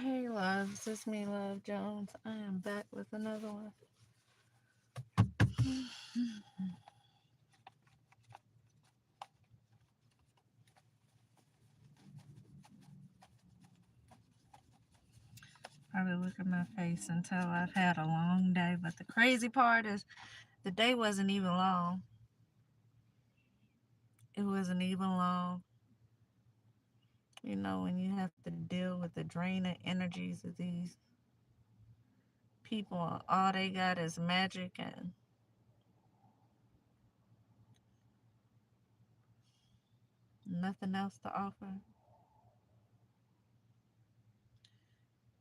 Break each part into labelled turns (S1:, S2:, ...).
S1: Hey, loves, it's me, Love Jones. I am back with another one. Probably look at my face and tell I've had a long day. But the crazy part is the day wasn't even long. It wasn't even long. You know, when you have to deal with the draining energies of these people, all they got is magic and nothing else to offer.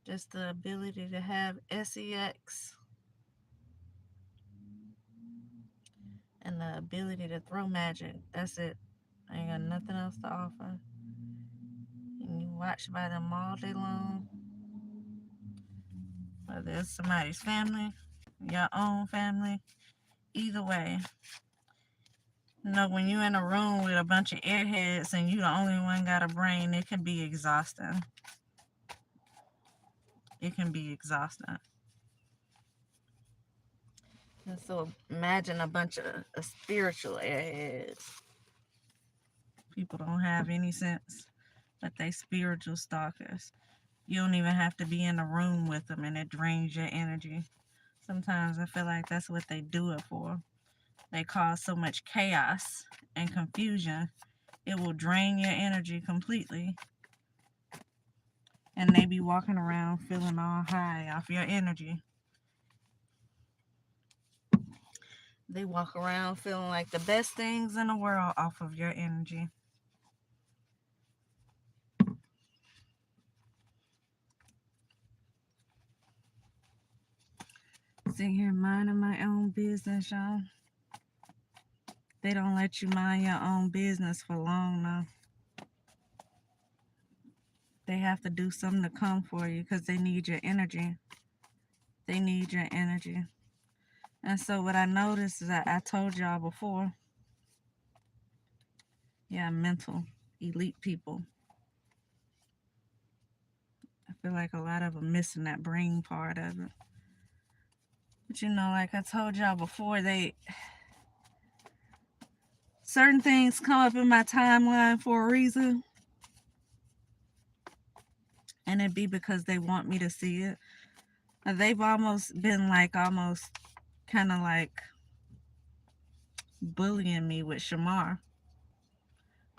S1: Just the ability to have sex and the ability to throw magic. That's it. I ain't got nothing else to offer. And you watch by them all day long, whether it's somebody's family, your own family, either way. You know, when you're in a room with a bunch of airheads and you the only one got a brain, it can be exhausting. It can be exhausting. And so imagine a bunch of spiritual airheads. People don't have any sense, but they spiritual stalkers. You don't even have to be in a room with them and it drains your energy. Sometimes I feel like that's what they do it for. They cause so much chaos and confusion, it will drain your energy completely. And they be walking around feeling all high off your energy. They walk around feeling like the best things in the world off of your energy. Sitting here minding my own business, y'all. They don't let you mind your own business for long now. They have to do something to come for you because they need your energy. They need your energy. And so what I noticed is that I told y'all before, yeah, mental, elite people. I feel like a lot of them missing that brain part of it. But you know, like I told y'all before, certain things come up in my timeline for a reason. And it be because they want me to see it. They've almost been like almost kind of like bullying me with Shamar,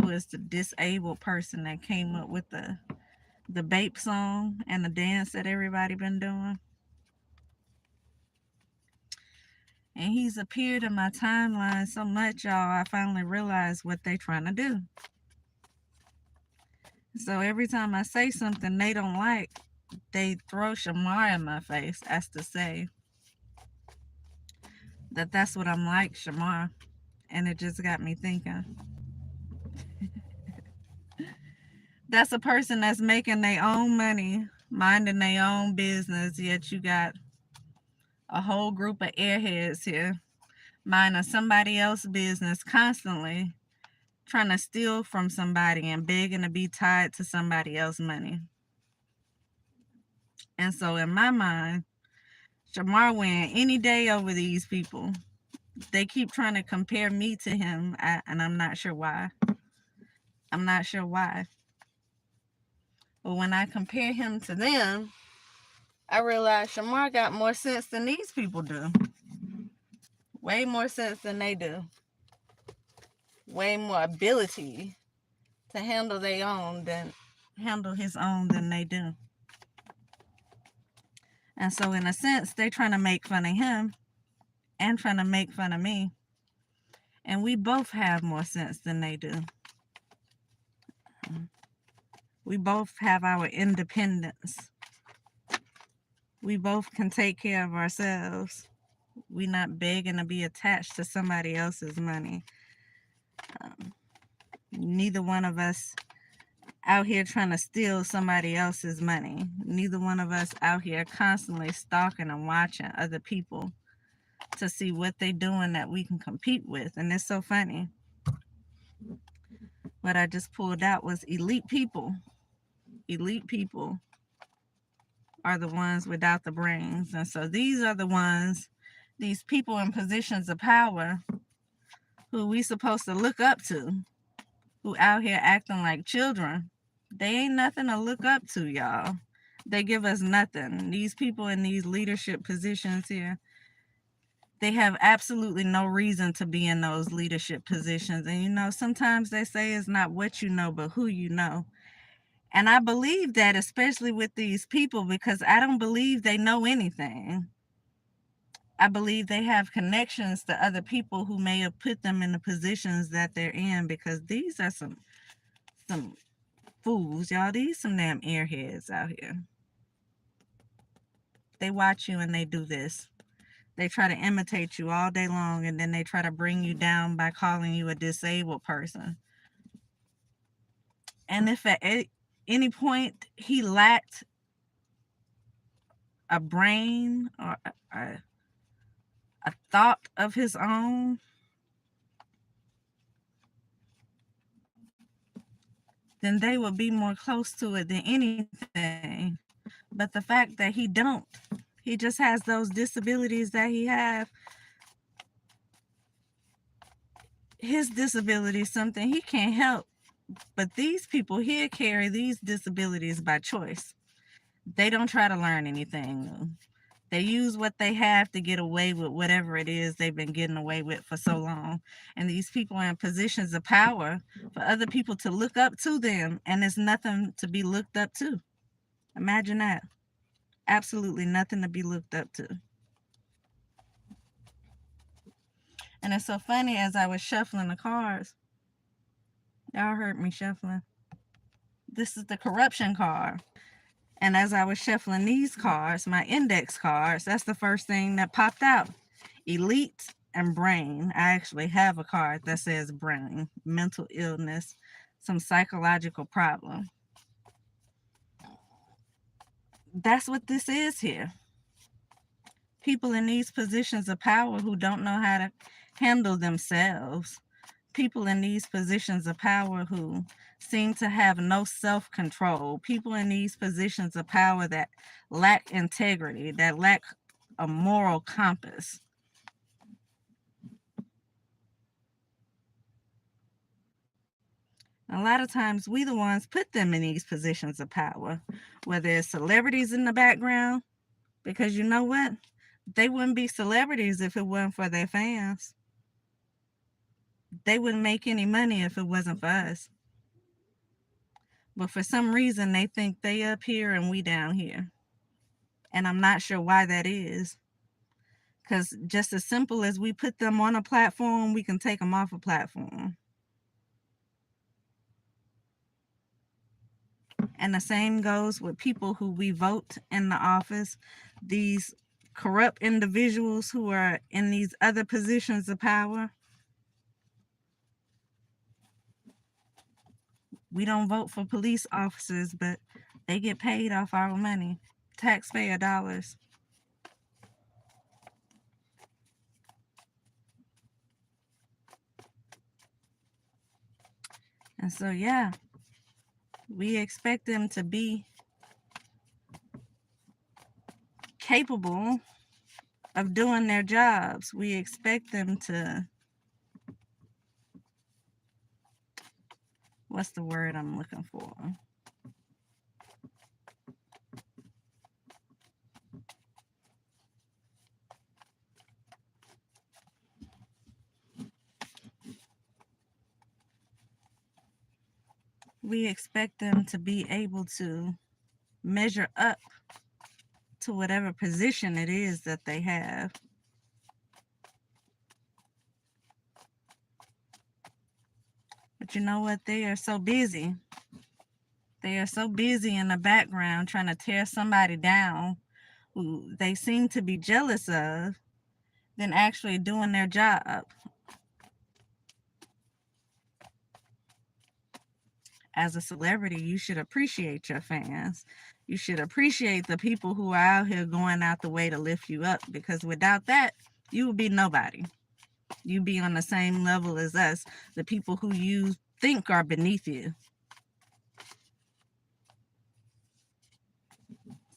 S1: who is the disabled person that came up with the Bape song and the dance that everybody been doing. And he's appeared in my timeline so much, y'all, I finally realized what they trying to do. So every time I say something they don't like, they throw Shamar in my face as to say that that's what I'm like, Shamar. And it just got me thinking. That's a person that's making their own money, minding their own business, yet you got a whole group of airheads here minding somebody else's business constantly, trying to steal from somebody and begging to be tied to somebody else's money. And so in my mind, Shamar win any day over these people. They keep trying to compare me to him, and I'm not sure why. I'm not sure why. But when I compare him to them, I realize Shamar got more sense than these people do. Way more sense than they do. Way more ability to handle their own than handle his own than they do. And so in a sense, they trying to make fun of him and trying to make fun of me. And we both have more sense than they do. We both have our independence. We both can take care of ourselves. We not begging to be attached to somebody else's money. Neither one of us out here trying to steal somebody else's money. Neither one of us out here constantly stalking and watching other people to see what they doing that we can compete with. And it's so funny. What I just pulled out was elite people. Elite people are the ones without the brains. And so these are the ones, these people in positions of power who we supposed to look up to, who out here acting like children. They ain't nothing to look up to, y'all. They give us nothing. These people in these leadership positions here, they have absolutely no reason to be in those leadership positions. And you know, sometimes they say it's not what you know, but who you know. And I believe that, especially with these people, because I don't believe they know anything. I believe they have connections to other people who may have put them in the positions that they're in, because these are some fools, y'all. These some damn airheads out here. They watch you and they do this. They try to imitate you all day long, and then they try to bring you down by calling you a disabled person. And if at any point he lacked a brain or a thought of his own, then they would be more close to it than anything. But the fact that he don't, he just has those disabilities that he have. His disability is something he can't help. But these people here carry these disabilities by choice. They don't try to learn anything new. They use what they have to get away with whatever it is they've been getting away with for so long. And these people are in positions of power for other people to look up to them, and there's nothing to be looked up to. Imagine that. Absolutely nothing to be looked up to. And it's so funny, as I was shuffling the cards, y'all heard me shuffling. This is the corruption card. And as I was shuffling these cards, my index cards, that's the first thing that popped out. Elite and brain. I actually have a card that says brain, mental illness, some psychological problem. That's what this is here. People in these positions of power who don't know how to handle themselves. People in these positions of power who seem to have no self-control. People in these positions of power that lack integrity, that lack a moral compass. A lot of times we the ones put them in these positions of power, whether it's celebrities in the background, because you know what? They wouldn't be celebrities if it wasn't for their fans. They wouldn't make any money if it wasn't for us. But for some reason, they think they up here and we down here. And I'm not sure why that is. Because just as simple as we put them on a platform, we can take them off a platform. And the same goes with people who we vote in the office. These corrupt individuals who are in these other positions of power. We don't vote for police officers, but they get paid off our money, taxpayer dollars. And so, yeah, we expect them to be capable of doing their jobs. We expect them to, what's the word I'm looking for? We expect them to be able to measure up to whatever position it is that they have. But you know what? They are so busy. They are so busy in the background trying to tear somebody down who they seem to be jealous of than actually doing their job. As a celebrity, you should appreciate your fans. You should appreciate the people who are out here going out the way to lift you up, because without that, you would be nobody. You'd be on the same level as us, the people who you think are beneath you.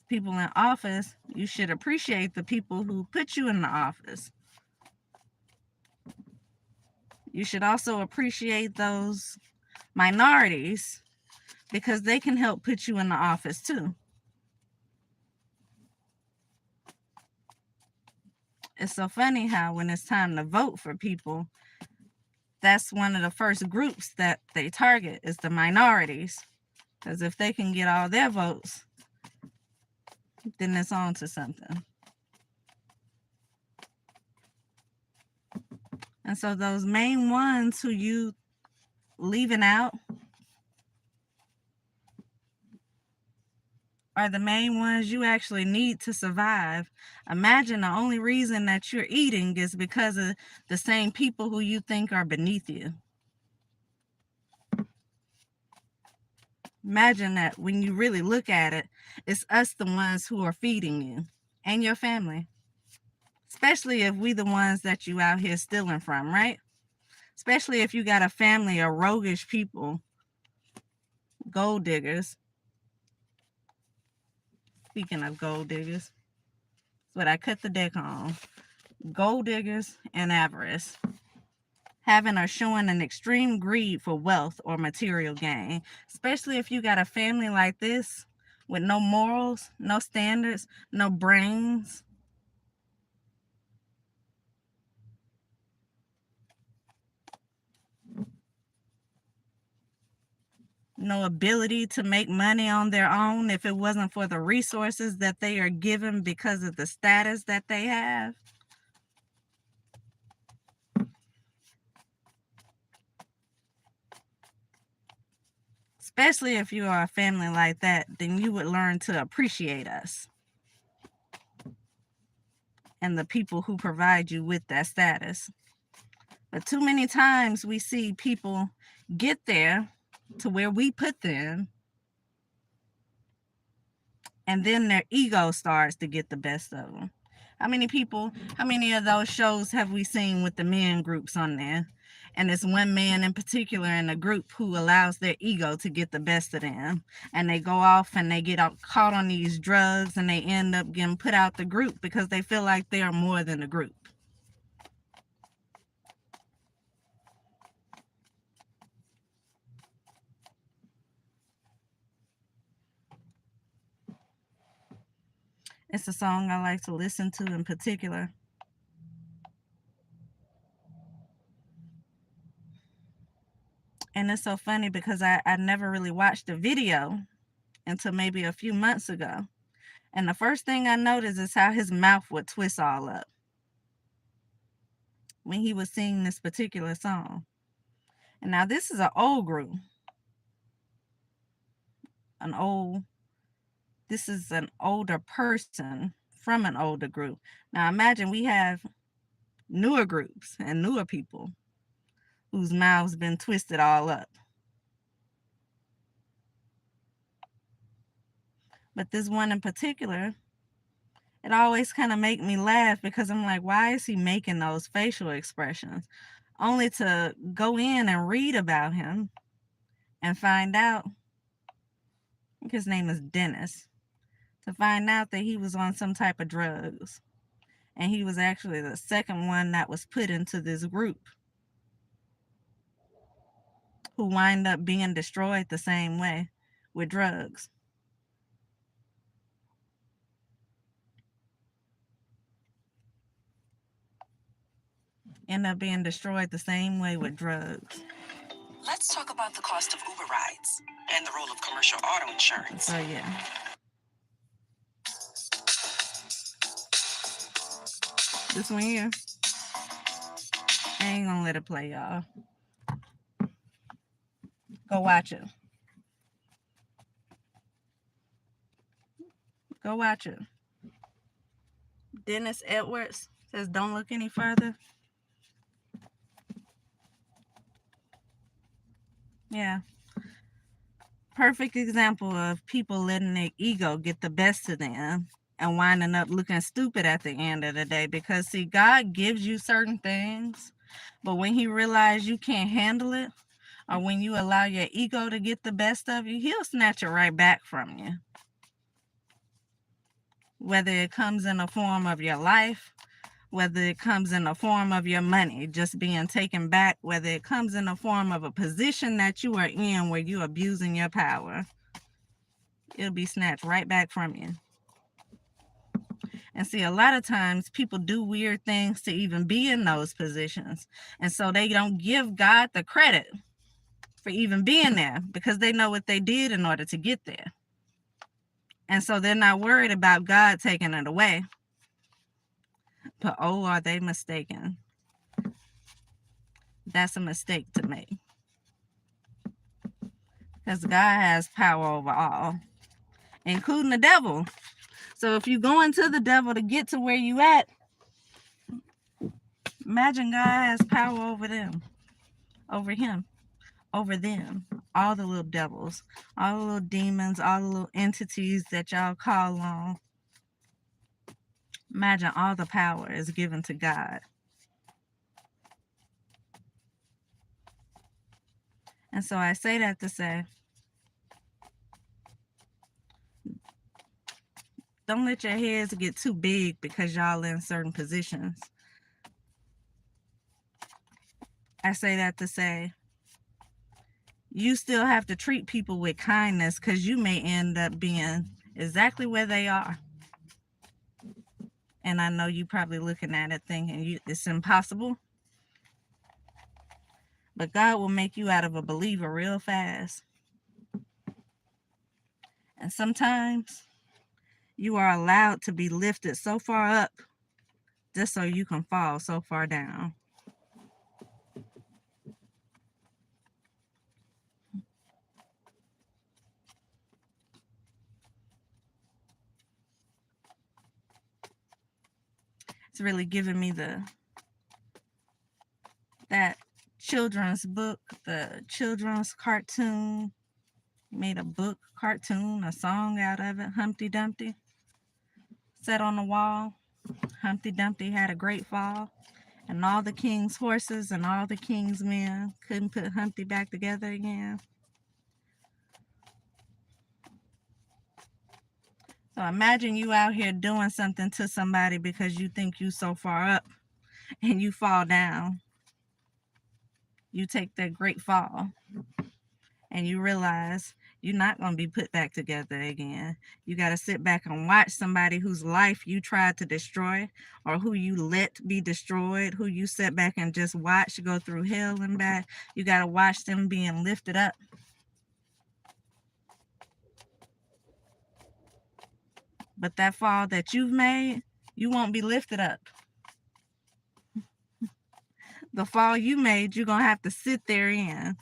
S1: people in office, you should appreciate the people who put you in the office. You should also appreciate those minorities because they can help put you in the office too. It's so funny how when it's time to vote for people, that's one of the first groups that they target is the minorities. Because if they can get all their votes, then it's on to something. And so those main ones who you leaving out are the main ones you actually need to survive. Imagine the only reason that you're eating is because of the same people who you think are beneath you. Imagine that when you really look at it, it's us the ones who are feeding you and your family. Especially if we the ones that you out here stealing from, right? Especially if you got a family of roguish people, gold diggers. Speaking of gold diggers, that's what I cut the deck on. Gold diggers and avarice. Having or showing an extreme greed for wealth or material gain. Especially if you got a family like this with no morals, no standards, no brains. No ability to make money on their own if it wasn't for the resources that they are given because of the status that they have. Especially if you are a family like that, then you would learn to appreciate us and the people who provide you with that status. But too many times we see people get there to where we put them, and then their ego starts to get the best of them. How many of those shows have we seen with the men groups on there? And it's one man in particular in a group who allows their ego to get the best of them. And they go off and they get caught on these drugs and they end up getting put out the group because they feel like they are more than a group. It's a song I like to listen to in particular. And it's so funny because I never really watched the video until maybe a few months ago. And the first thing I noticed is how his mouth would twist all up when he was singing this particular song. And now this is an old group. This is an older person from an older group. Now imagine we have newer groups and newer people whose mouths been twisted all up. But this one in particular, it always kind of make me laugh because I'm like, why is he making those facial expressions? Only to go in and read about him and find out, I think his name is Dennis, to find out that he was on some type of drugs. And he was actually the second one that was put into this group who wind up being destroyed the same way with drugs. End up being destroyed the same way with drugs.
S2: Let's talk about the cost of Uber rides and the role of commercial auto insurance.
S1: So yeah. This one here, I ain't gonna let it play, y'all. Go watch it. Go watch it. Dennis Edwards says, "Don't look any further." Yeah. Perfect example of people letting their ego get the best of them and winding up looking stupid at the end of the day. Because see, God gives you certain things, but when he realizes you can't handle it, or when you allow your ego to get the best of you, he'll snatch it right back from you. whether it comes in the form of your life, whether it comes in the form of your money just being taken back, whether it comes in the form of a position that you are in where you're abusing your power, it'll be snatched right back from you. And see, a lot of times people do weird things to even be in those positions. And so they don't give God the credit for even being there because they know what they did in order to get there. And so they're not worried about God taking it away. But oh, are they mistaken? That's a mistake to make. Because God has power over all, including the devil. So if you go into the devil to get to where you at, imagine God has power over them, over him, over them, all the little devils, all the little demons, all the little entities that y'all call on. Imagine all the power is given to God. And so I say that to say, don't let your heads get too big because y'all in certain positions. I say that to say, you still have to treat people with kindness because you may end up being exactly where they are. And I know you probably looking at it thinking it's impossible. But God will make you out of a believer real fast. And sometimes you are allowed to be lifted so far up just so you can fall so far down. It's really giving me that children's book, the children's cartoon. Made a book, cartoon, a song out of it, Humpty Dumpty. Set on the wall. Humpty Dumpty had a great fall, and all the king's horses and all the king's men couldn't put Humpty back together again. So imagine you out here doing something to somebody because you think you so far up and you fall down. You take that great fall and you realize you're not going to be put back together again. You got to sit back and watch somebody whose life you tried to destroy or who you let be destroyed, who you sit back and just watch go through hell and back. You got to watch them being lifted up. But that fall that you've made, you won't be lifted up. The fall you made, you're going to have to sit there in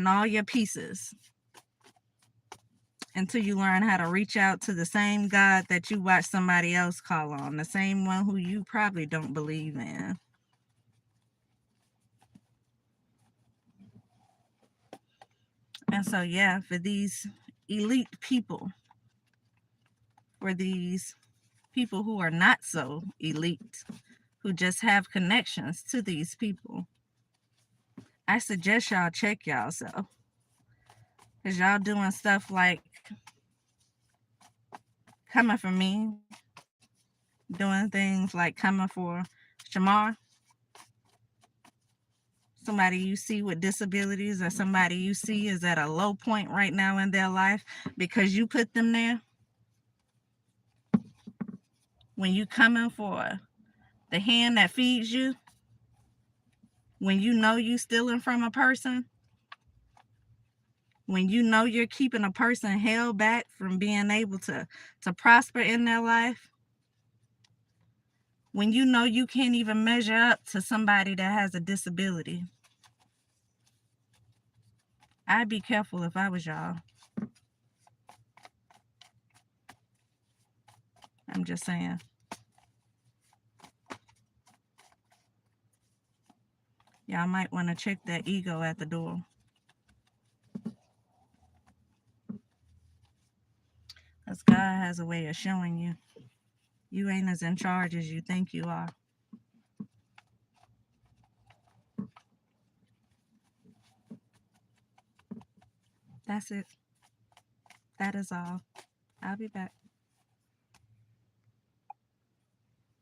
S1: all your pieces until you learn how to reach out to the same God that you watch somebody else call on, the same one who you probably don't believe in. And so, yeah, for these elite people, for these people who are not so elite, who just have connections to these people, I suggest y'all check y'allself. Because y'all doing stuff like coming for me, doing things like coming for Shamar, somebody you see with disabilities or somebody you see is at a low point right now in their life because you put them there. When you coming for the hand that feeds you, when you know you stealing from a person, when you know you're keeping a person held back from being able to prosper in their life, when you know you can't even measure up to somebody that has a disability, I'd be careful if I was y'all. I'm just saying. Y'all might want to check that ego at the door. Because God has a way of showing you you ain't as in charge as you think you are. That's it. That is all. I'll be back.